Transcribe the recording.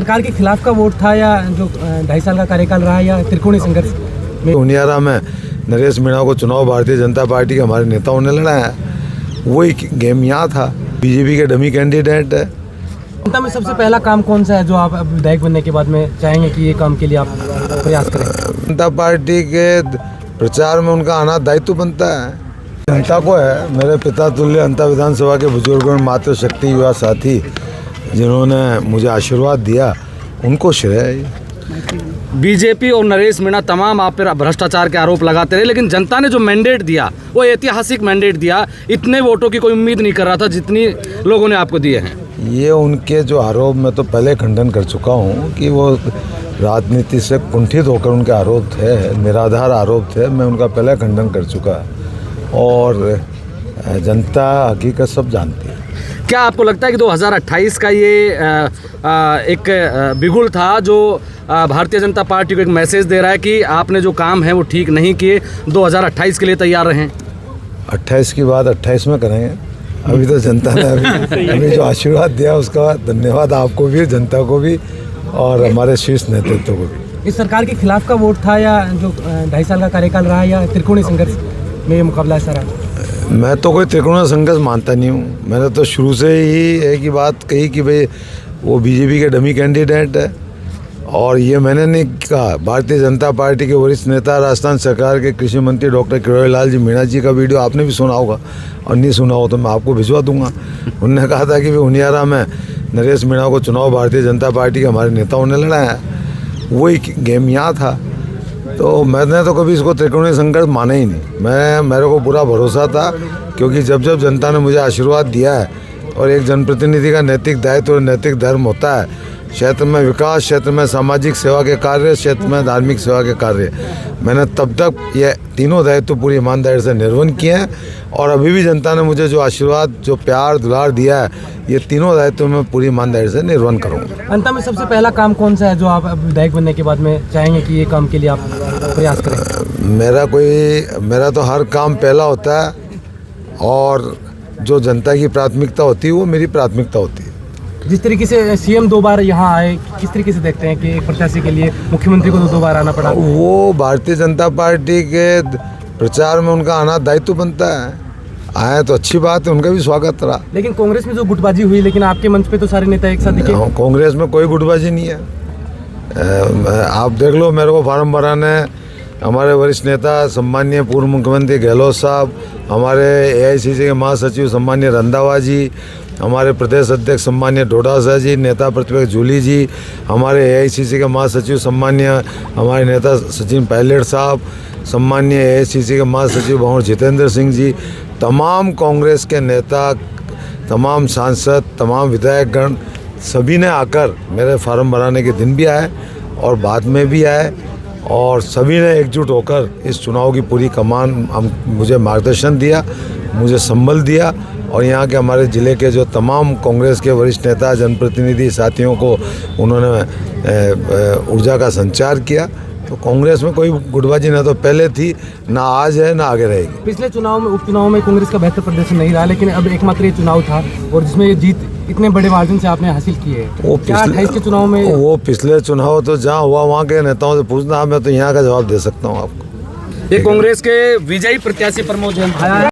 सरकार के खिलाफ का वोट था या जो 2.5 साल का कार्यकाल रहा या त्रिकोणीय संघर्ष में? हुनियारा में नरेश मीणा को चुनाव भारतीय जनता पार्टी के हमारे नेताओं ने लड़ा है। वही गेम यहाँ था। बीजेपी के डमी कैंडिडेट है। जनता में सबसे पहला काम कौन सा है जो आप विधायक बनने के बाद में चाहेंगे कि ये काम के लिए आप प्रयास करें? जनता पार्टी के प्रचार में उनका आना दायित्व बनता है। जनता को है। मेरे पिता तुल्य अंता विधानसभा के बुजुर्गों मातृशक्ति युवा साथी जिन्होंने मुझे आशीर्वाद दिया, उनको श्रेय है। बीजेपी और नरेश मीणा तमाम आप पर भ्रष्टाचार के आरोप लगाते रहे, लेकिन जनता ने जो मैंडेट दिया वो ऐतिहासिक मैंडेट दिया। इतने वोटों की कोई उम्मीद नहीं कर रहा था जितनी लोगों ने आपको दिए हैं। ये उनके जो आरोप मैं तो पहले खंडन कर चुका हूँ कि वो राजनीति से कुंठित होकर उनके आरोप थे, निराधार आरोप थे। मैं उनका पहले खंडन कर चुका और जनता हकीकत सब जानती है। क्या आपको लगता है कि 2028 का ये एक बिगुल था जो भारतीय जनता पार्टी को एक मैसेज दे रहा है कि आपने जो काम है वो ठीक नहीं किए, 2028 के लिए तैयार रहें? 28 की बात 28 में करेंगे। अभी तो जनता ने अभी जो आशीर्वाद दिया उसका धन्यवाद आपको भी, जनता को भी और हमारे शीर्ष नेतृत्व को भी। इस सरकार के खिलाफ का वोट था या जो 2.5 साल का कार्यकाल रहा या त्रिकोणीय संघर्ष में ये मुकाबला है सारा? मैं तो कोई त्रिकोणीय संघर्ष मानता नहीं हूँ। मैंने तो शुरू से ही एक ही बात कही कि भाई वो बीजेपी के डमी कैंडिडेट है और ये मैंने नहीं कहा। भारतीय जनता पार्टी के वरिष्ठ नेता, राजस्थान सरकार के कृषि मंत्री डॉक्टर किरोड़ीलाल जी मीणा जी का वीडियो आपने भी सुना होगा और नहीं सुना हो तो मैं आपको भिजवा दूंगा। उन्होंने कहा था कि हुनियारा में नरेश मीणा को चुनाव भारतीय जनता पार्टी के हमारे नेताओं ने लड़ा है। वही गेम यहाँ था। तो मैंने तो कभी इसको त्रिकोणीय संघर्ष माना ही नहीं। मेरे को पूरा भरोसा था क्योंकि जब जब जनता ने मुझे आशीर्वाद दिया है और एक जनप्रतिनिधि का नैतिक दायित्व और नैतिक धर्म होता है, क्षेत्र में विकास, क्षेत्र में सामाजिक सेवा के कार्य, क्षेत्र में धार्मिक सेवा के कार्य, मैंने तब तक ये तीनों दायित्व पूरी ईमानदारी से निर्वहन किए हैं और अभी भी जनता ने मुझे जो आशीर्वाद, जो प्यार दुलार दिया है, ये तीनों दायित्व में पूरी ईमानदारी से निर्वहन करूँगा। अंत में सबसे पहला काम कौन सा है जो आप विधायक बनने के बाद में चाहेंगे कि ये काम के लिए आप प्रयास करें? मेरा तो हर काम पहला होता है और जो जनता की प्राथमिकता होती है वो मेरी प्राथमिकता होती है। जिस तरीके से सीएम 2 बार यहाँ आए, किस तरीके से देखते हैं कि एक प्रत्याशी के लिए मुख्यमंत्री को 2 बार आना पड़ा? वो भारतीय जनता पार्टी के प्रचार में उनका आना दायित्व बनता है। आए तो अच्छी बात है, उनका भी स्वागत रहा। लेकिन कांग्रेस में जो गुटबाजी हुई, लेकिन आपके मंच पे तो सारे नेता एक साथ दिखे। कांग्रेस में कोई गुटबाजी नहीं है। आप देख लो, मेरे को फार्म भराने हमारे वरिष्ठ नेता सम्मानीय पूर्व मुख्यमंत्री गहलोत साहब, हमारे AICC के महासचिव सम्मानीय रंधावा जी, हमारे प्रदेश अध्यक्ष सम्मानीय डोडासा जी, नेता प्रतिपक्ष जूली जी, हमारे AICC के महासचिव सम्मानीय हमारे नेता सचिन पायलट साहब, सम्मानीय AICC के महासचिव भंवर जितेंद्र सिंह जी, तमाम कांग्रेस के नेता, तमाम सांसद, तमाम विधायकगण, सभी ने आकर मेरे फार्म भराने के दिन भी आए और बाद में भी आए और सभी ने एकजुट होकर इस चुनाव की पूरी कमान मुझे मार्गदर्शन दिया, मुझे संबल दिया और यहाँ के हमारे ज़िले के जो तमाम कांग्रेस के वरिष्ठ नेता, जनप्रतिनिधि साथियों को उन्होंने ऊर्जा का संचार किया। तो कांग्रेस में कोई गुटबाजी ना तो पहले थी, ना आज है, ना आगे रहेगी। पिछले चुनाव में, उपचुनाव में कांग्रेस का बेहतर प्रदर्शन नहीं रहा, लेकिन अब एकमात्र ये चुनाव था और जिसमें ये जीत इतने बड़े मार्जिन से आपने हासिल की है। वो 28 के चुनाव में, वो पिछले चुनाव तो जहाँ हुआ वहाँ के नेताओं से पूछना, मैं तो यहाँ का जवाब दे सकता हूँ आपको। ये कांग्रेस के विजयी प्रत्याशी प्रमोद जैन।